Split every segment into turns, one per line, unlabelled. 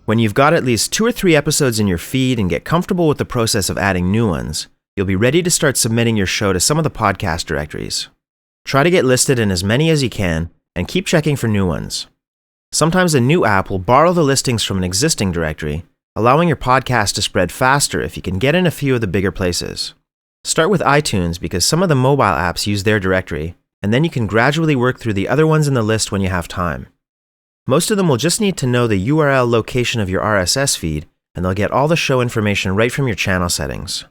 When you've got at least 2 or 3 episodes in your feed and get comfortable with the process of adding new ones, you'll be ready to start submitting your show to some of the podcast directories. Try to get listed in as many as you can, and keep checking for new ones. Sometimes a new app will borrow the listings from an existing directory, allowing your podcast to spread faster if you can get in a few of the bigger places. Start with iTunes because some of the mobile apps use their directory, and then you can gradually work through the other ones in the list when you have time. Most of them will just need to know the URL location of your RSS feed, and they'll get all the show information right from your channel settings.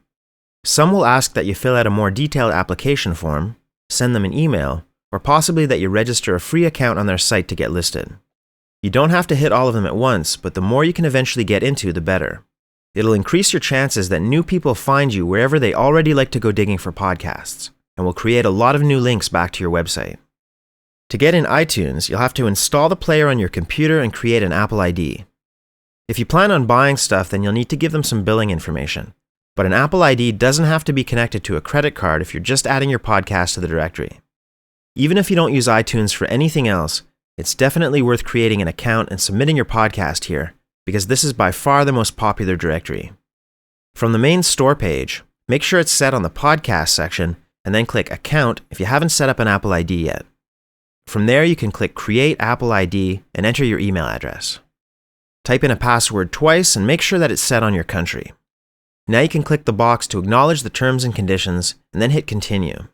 Some will ask that you fill out a more detailed application form, send them an email, or possibly that you register a free account on their site to get listed. You don't have to hit all of them at once, but the more you can eventually get into, the better. It'll increase your chances that new people find you wherever they already like to go digging for podcasts, and will create a lot of new links back to your website. To get in iTunes, you'll have to install the player on your computer and create an Apple ID. If you plan on buying stuff, then you'll need to give them some billing information. But an Apple ID doesn't have to be connected to a credit card if you're just adding your podcast to the directory. Even if you don't use iTunes for anything else, it's definitely worth creating an account and submitting your podcast here, because this is by far the most popular directory. From the main store page, make sure it's set on the podcast section, and then click Account if you haven't set up an Apple ID yet. From there, you can click Create Apple ID and enter your email address. Type in a password twice and make sure that it's set on your country. Now you can click the box to acknowledge the terms and conditions and then hit Continue.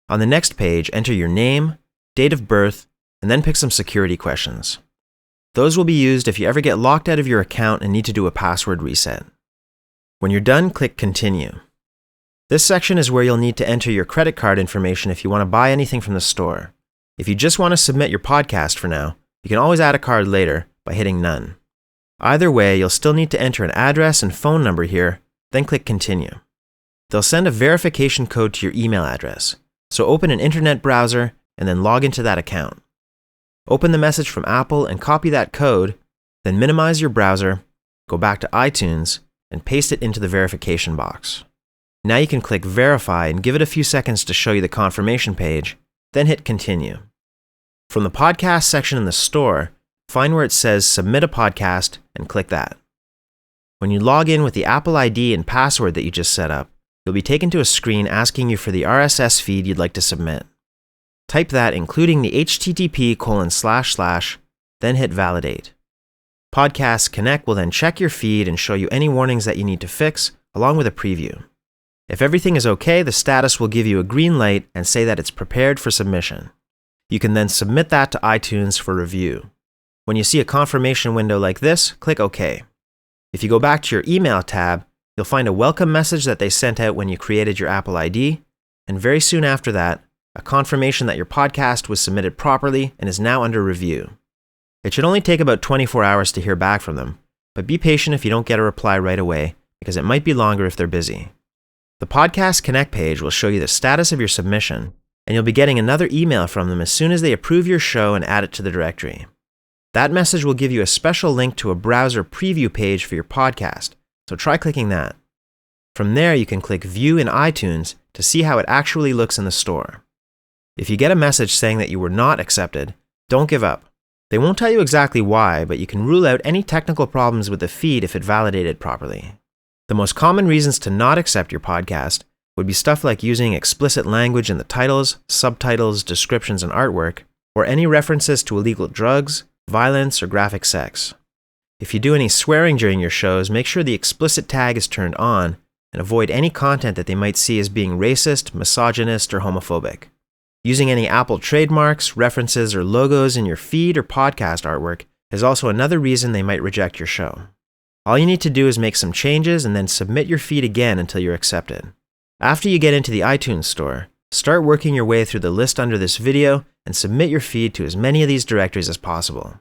On the next page, enter your name, date of birth, and then pick some security questions. Those will be used if you ever get locked out of your account and need to do a password reset. When you're done, click Continue. This section is where you'll need to enter your credit card information if you want to buy anything from the store. If you just want to submit your podcast for now, you can always add a card later by hitting None. Either way, you'll still need to enter an address and phone number here, then click Continue. They'll send a verification code to your email address, so open an internet browser and then log into that account. Open the message from Apple and copy that code, then minimize your browser, go back to iTunes, and paste it into the verification box. Now you can click Verify and give it a few seconds to show you the confirmation page, then hit Continue. From the podcast section in the store, find where it says Submit a Podcast and click that. When you log in with the Apple ID and password that you just set up, you'll be taken to a screen asking you for the RSS feed you'd like to submit. Type that including the http://, then hit Validate. Podcast Connect will then check your feed and show you any warnings that you need to fix, along with a preview. If everything is okay, the status will give you a green light and say that it's prepared for submission. You can then submit that to iTunes for review. When you see a confirmation window like this, click OK. If you go back to your email tab, you'll find a welcome message that they sent out when you created your Apple ID, and very soon after that, a confirmation that your podcast was submitted properly and is now under review. It should only take about 24 hours to hear back from them, but be patient if you don't get a reply right away, because it might be longer if they're busy. The Podcast Connect page will show you the status of your submission, and you'll be getting another email from them as soon as they approve your show and add it to the directory. That message will give you a special link to a browser preview page for your podcast, so try clicking that. From there, you can click View in iTunes to see how it actually looks in the store. If you get a message saying that you were not accepted, don't give up. They won't tell you exactly why, but you can rule out any technical problems with the feed if it validated properly. The most common reasons to not accept your podcast would be stuff like using explicit language in the titles, subtitles, descriptions, and artwork, or any references to illegal drugs, violence, or graphic sex. If you do any swearing during your shows, make sure the explicit tag is turned on, and avoid any content that they might see as being racist, misogynist, or homophobic. Using any Apple trademarks, references, or logos in your feed or podcast artwork is also another reason they might reject your show. All you need to do is make some changes and then submit your feed again until you're accepted. After you get into the iTunes store, start working your way through the list under this video and submit your feed to as many of these directories as possible.